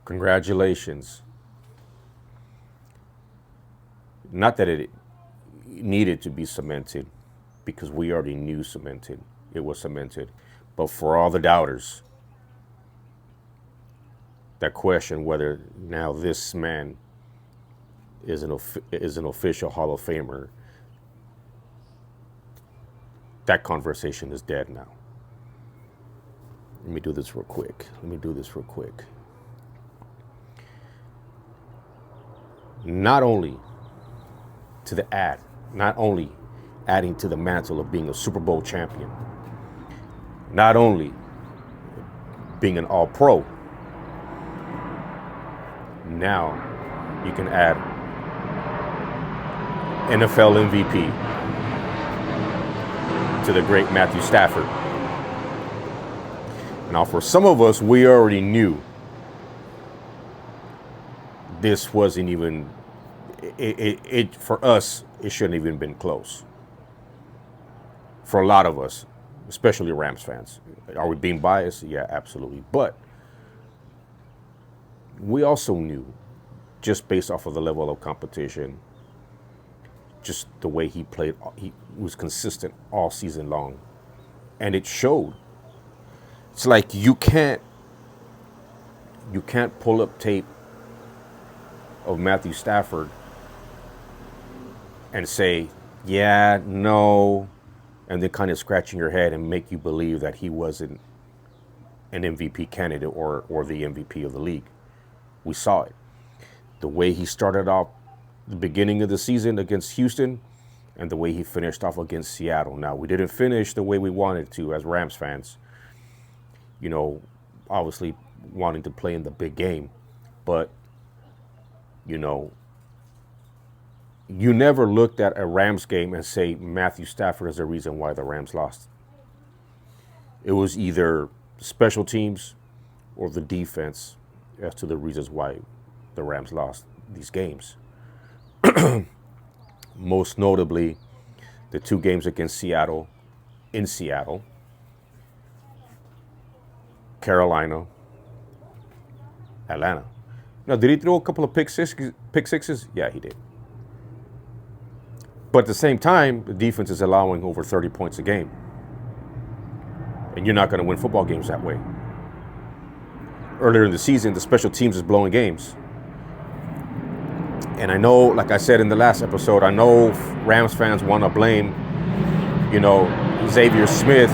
Congratulations. Not that it needed to be cemented, because we already knew it was cemented. But for all the doubters that question whether now this man is an official Hall of Famer, that conversation is dead now. Let me do this real quick. Not only adding to the mantle of being a Super Bowl champion, not only being an All-Pro, now you can add NFL MVP to the great Matthew Stafford. Now, for some of us, we already knew this wasn't even, for us, it shouldn't even been close. For a lot of us, especially Rams fans. Are we being biased? Yeah, absolutely. But we also knew, just based off of the level of competition, just the way he played, he was consistent all season long. And it showed. It's like you can't pull up tape of Matthew Stafford and say, yeah, no, and then kind of scratching your head and make you believe that he wasn't an MVP candidate or the MVP of the league. We saw it. The way he started off the beginning of the season against Houston and the way he finished off against Seattle. Now, we didn't finish the way we wanted to as Rams fans. You know, obviously wanting to play in the big game. But, you know, you never looked at a Rams game and say Matthew Stafford is the reason why the Rams lost. It was either special teams or the defense as to the reasons why the Rams lost these games. Most notably, the two games against Seattle, in Seattle, Carolina, Atlanta. Now, did he throw a couple of pick sixes? Yeah, he did. But at the same time, the defense is allowing over 30 points a game. And you're not going to win football games that way. Earlier in the season, the special teams is blowing games. And I know, like I said in the last episode, I know Rams fans want to blame, you know, Xavier Smith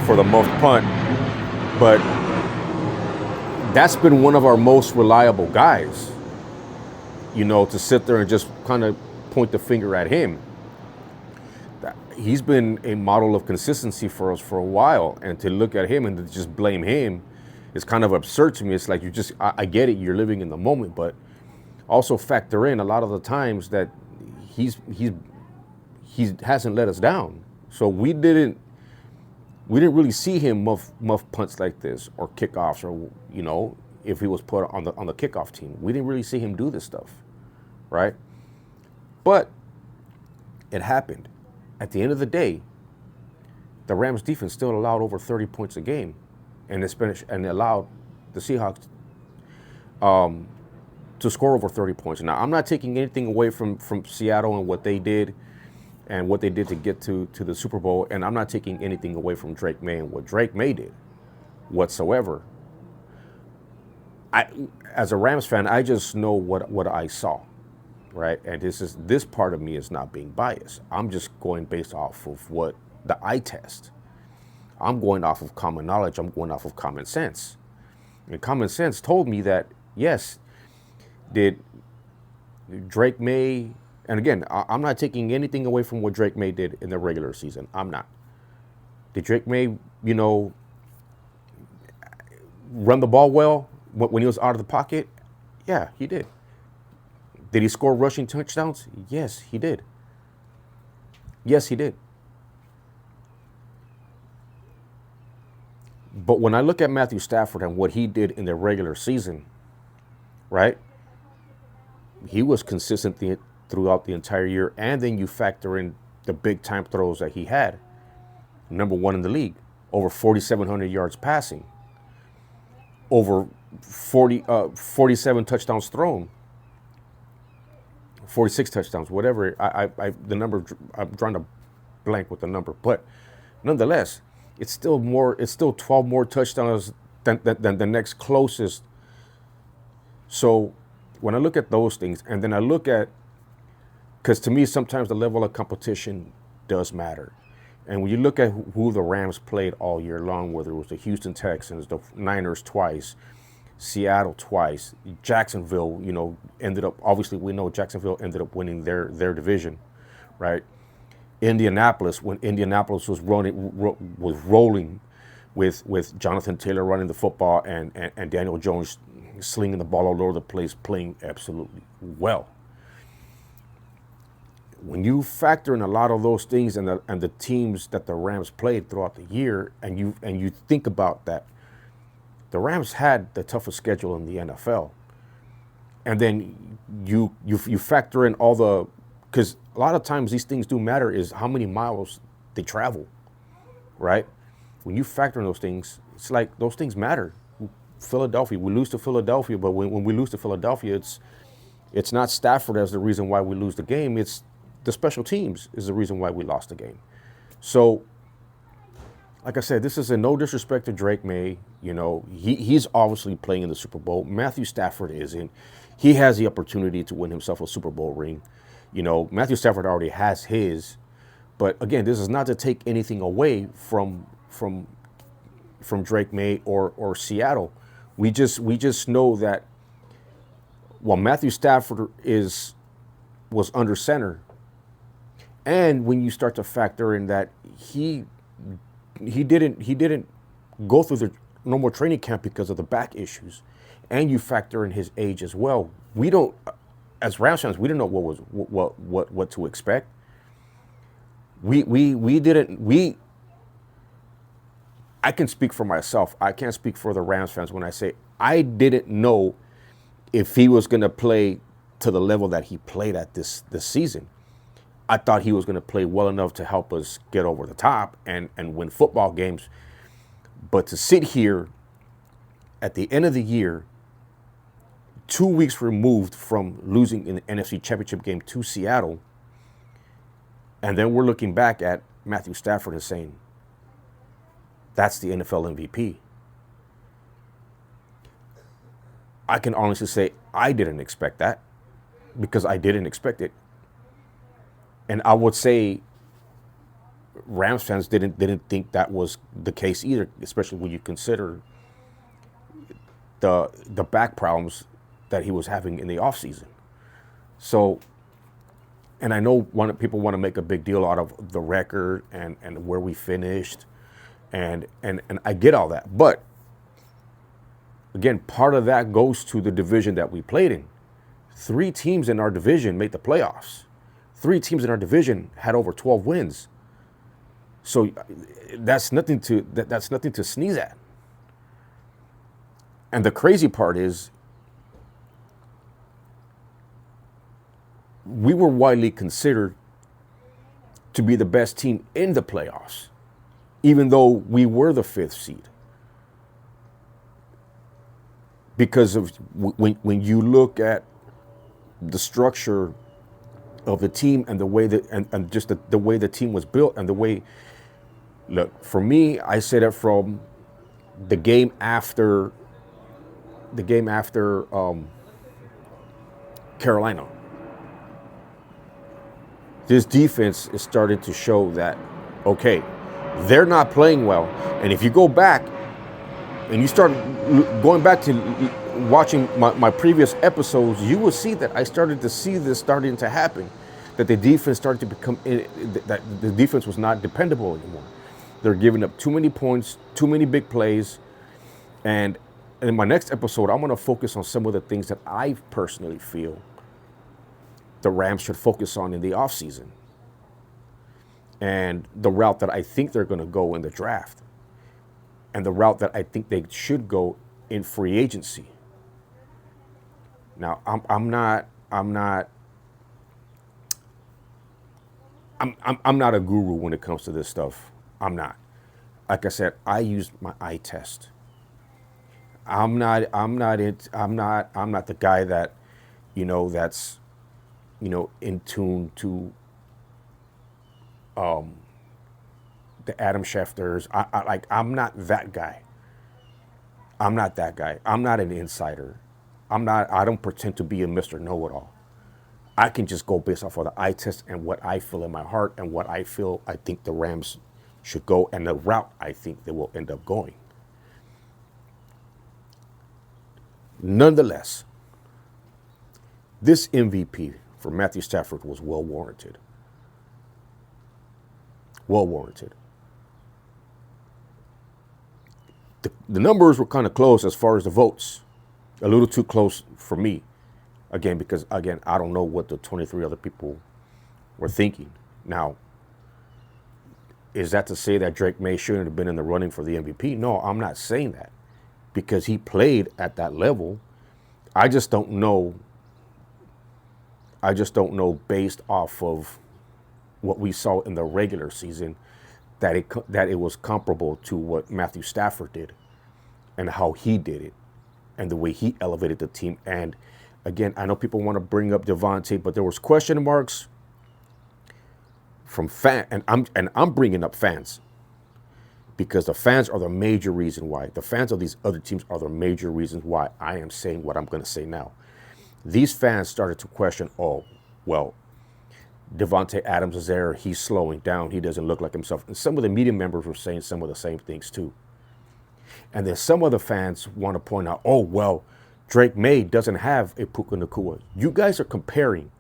for the muffed punt. But that's been one of our most reliable guys, you know, to sit there and just kind of point the finger at him. He's been a model of consistency for us for a while, and to look at him and to just blame him is kind of absurd to me. It's like I get it, you're living in the moment, but also factor in a lot of the times that he hasn't let us down. So we didn't really see him muff punts like this or kickoffs, or, you know, if he was put on the kickoff team. We didn't really see him do this stuff, right? But it happened. At the end of the day, the Rams defense still allowed over 30 points a game, and allowed the Seahawks to score over 30 points. Now, I'm not taking anything away from Seattle and what they did to get to the Super Bowl, and I'm not taking anything away from Drake May and what Drake May did whatsoever. As a Rams fan, I just know what I saw, right? And this part of me is not being biased. I'm just going based off of what the eye test. I'm going off of common knowledge. I'm going off of common sense. And common sense told me that, yes, did Drake May, and again, I'm not taking anything away from what Drake May did in the regular season. I'm not. Did Drake May, you know, run the ball well when he was out of the pocket? Yeah, he did. Did he score rushing touchdowns? Yes, he did. Yes, he did. But when I look at Matthew Stafford and what he did in the regular season, right? He was consistent throughout the entire year, and then you factor in the big time throws that he had. Number one in the league, over 4,700 yards passing, over 47 touchdowns thrown, 46 touchdowns, whatever. The number, I'm trying to blank with the number, but nonetheless, it's still more. It's still 12 more touchdowns than the next closest. So when I look at those things, and then I look at, because to me sometimes the level of competition does matter, and when you look at who the Rams played all year long, whether it was the Houston Texans, the Niners twice, Seattle twice, Jacksonville, ended up, obviously we know Jacksonville ended up winning their division, right? Indianapolis, when Indianapolis was rolling with Jonathan Taylor running the football and Daniel Jones slinging the ball all over the place, playing absolutely well. When you factor in a lot of those things and the teams that the Rams played throughout the year, and you think about that, the Rams had the toughest schedule in the NFL. And then you factor in all the, because a lot of times these things do matter, is how many miles they travel, right? When you factor in those things, it's like those things matter. Philadelphia, we lose to Philadelphia, but when we lose to Philadelphia, it's not Stafford as the reason why we lose the game. It's the special teams is the reason why we lost the game. So, like I said, this is no disrespect to Drake May. He's obviously playing in the Super Bowl. Matthew Stafford isn't. He has the opportunity to win himself a Super Bowl ring. Matthew Stafford already has his. But again, this is not to take anything away from Drake May or Seattle. We just know that while Matthew Stafford was under center, and when you start to factor in that he didn't go through the normal training camp because of the back issues, and you factor in his age as well, we don't, as Rams fans, we didn't know what to expect. I can speak for myself. I can't speak for the Rams fans when I say I didn't know if he was going to play to the level that he played at this season. I thought he was going to play well enough to help us get over the top and win football games. But to sit here at the end of the year, 2 weeks removed from losing in the NFC Championship game to Seattle, and then we're looking back at Matthew Stafford and saying, that's the NFL MVP. I can honestly say I didn't expect that, because I didn't expect it. And I would say Rams fans didn't think that was the case either, especially when you consider the back problems that he was having in the offseason. So, and I know people want to make a big deal out of the record and where we finished, and I get all that. But again, part of that goes to the division that we played in. 3 teams in our division made the playoffs. 3 teams in our division had over 12 wins. So that's nothing to sneeze at. And the crazy part is, we were widely considered to be the best team in the playoffs, even though we were the 5th seed. Because of when you look at the structure of the team and the way that and just the way the team was built, and the way, look, for me, I said it from the game after Carolina. This defense is starting to show that, okay, they're not playing well. And if you go back and you start going back to watching my previous episodes, you will see that I started to see this starting to happen, that the defense started to become, that the defense was not dependable anymore. They're giving up too many points, too many big plays. And in my next episode, I'm going to focus on some of the things that I personally feel the Rams should focus on in the offseason, and the route that I think they're going to go in the draft, and the route that I think they should go in free agency. Now, I'm not a guru when it comes to this stuff. I'm not. Like I said, I used my eye test. I'm not the guy that, that's, in tune to the Adam Schefters. I'm not that guy. I'm not that guy. I'm not an insider. I don't pretend to be a Mr. Know-it-all. I can just go based off of the eye test and what I feel in my heart and what I think the Rams should go and the route I think they will end up going. Nonetheless, this MVP for Matthew Stafford was well warranted. Well warranted. The numbers were kind of close as far as the votes. A little too close for me. Again, because, I don't know what the 23 other people were thinking. Now, is that to say that Drake May shouldn't have been in the running for the MVP? No, I'm not saying that. Because he played at that level. I just don't know based off of what we saw in the regular season that it was comparable to what Matthew Stafford did and how he did it and the way he elevated the team. And again, I know people want to bring up Devontae, but there was question marks from fans, and I'm bringing up fans because the fans are the major reason why. The fans of these other teams are the major reasons why I am saying what I'm going to say now. These fans started to question, oh, well, Devontae Adams is there. He's slowing down. He doesn't look like himself. And some of the media members were saying some of the same things too. And then some other fans want to point out, oh, well, Drake May doesn't have a Puka Nacua. You guys are comparing,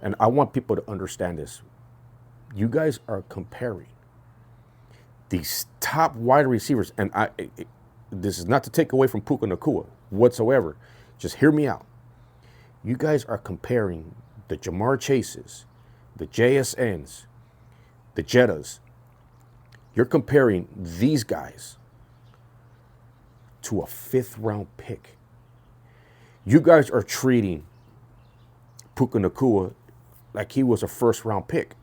and I want people to understand this. You guys are comparing these top wide receivers, and this is not to take away from Puka Nacua whatsoever. Just hear me out. You guys are comparing the Jamar Chases, the JSNs, the Jettas. You're comparing these guys to a 5th-round pick. You guys are treating Puka Nacua like he was a 1st-round pick.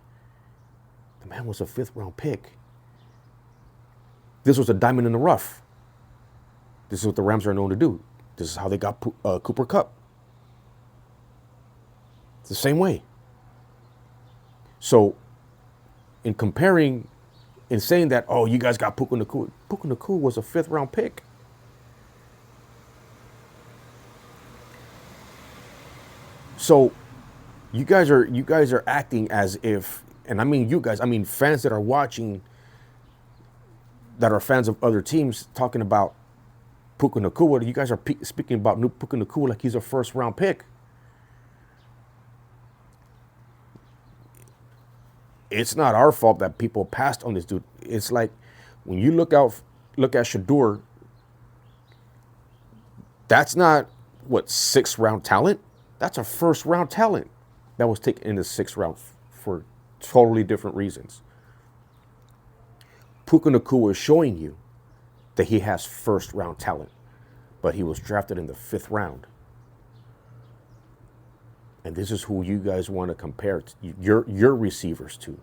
The man was a 5th-round pick. This was a diamond in the rough. This is what the Rams are known to do. This is how they got Cooper Kupp. It's the same way. So, in saying that, oh, you guys got Puka Nacua was a 5th-round pick. So, you guys are acting as if, and I mean you guys, I mean fans that are watching, that are fans of other teams, talking about Puka Nacua. You guys are speaking about Puka Nacua like he's a 1st-round pick. It's not our fault that people passed on this dude. It's like when you look at Shador, that's not 6th-round talent. That's a 1st-round talent that was taken in the 6th round for totally different reasons. Puka Nacua is showing you that he has 1st-round talent, but he was drafted in the 5th round. And this is who you guys want to compare your receivers to.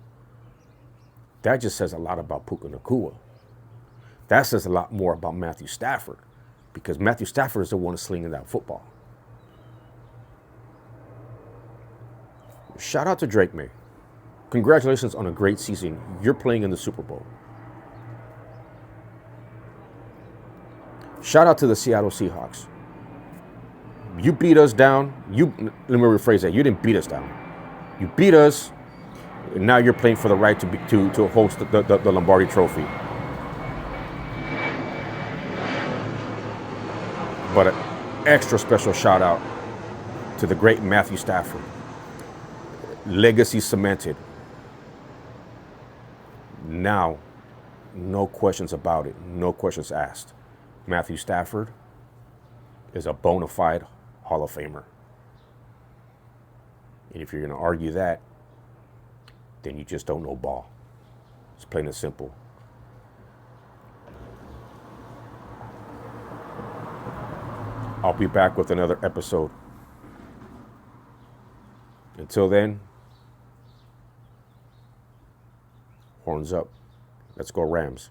That just says a lot about Puka Nacua. That says a lot more about Matthew Stafford, because Matthew Stafford is the one slinging that football. Shout out to Drake May. Congratulations on a great season. You're playing in the Super Bowl. Shout out to the Seattle Seahawks. You beat us down. Let me rephrase that. You didn't beat us down. You beat us, and now you're playing for the right to host the Lombardi Trophy. But an extra special shout out to the great Matthew Stafford. Legacy cemented. Now, no questions about it. No questions asked. Matthew Stafford is a bona fide Hall of Famer. And if you're going to argue that, then you just don't know ball. It's plain and simple. I'll be back with another episode. Until then, horns up. Let's go Rams.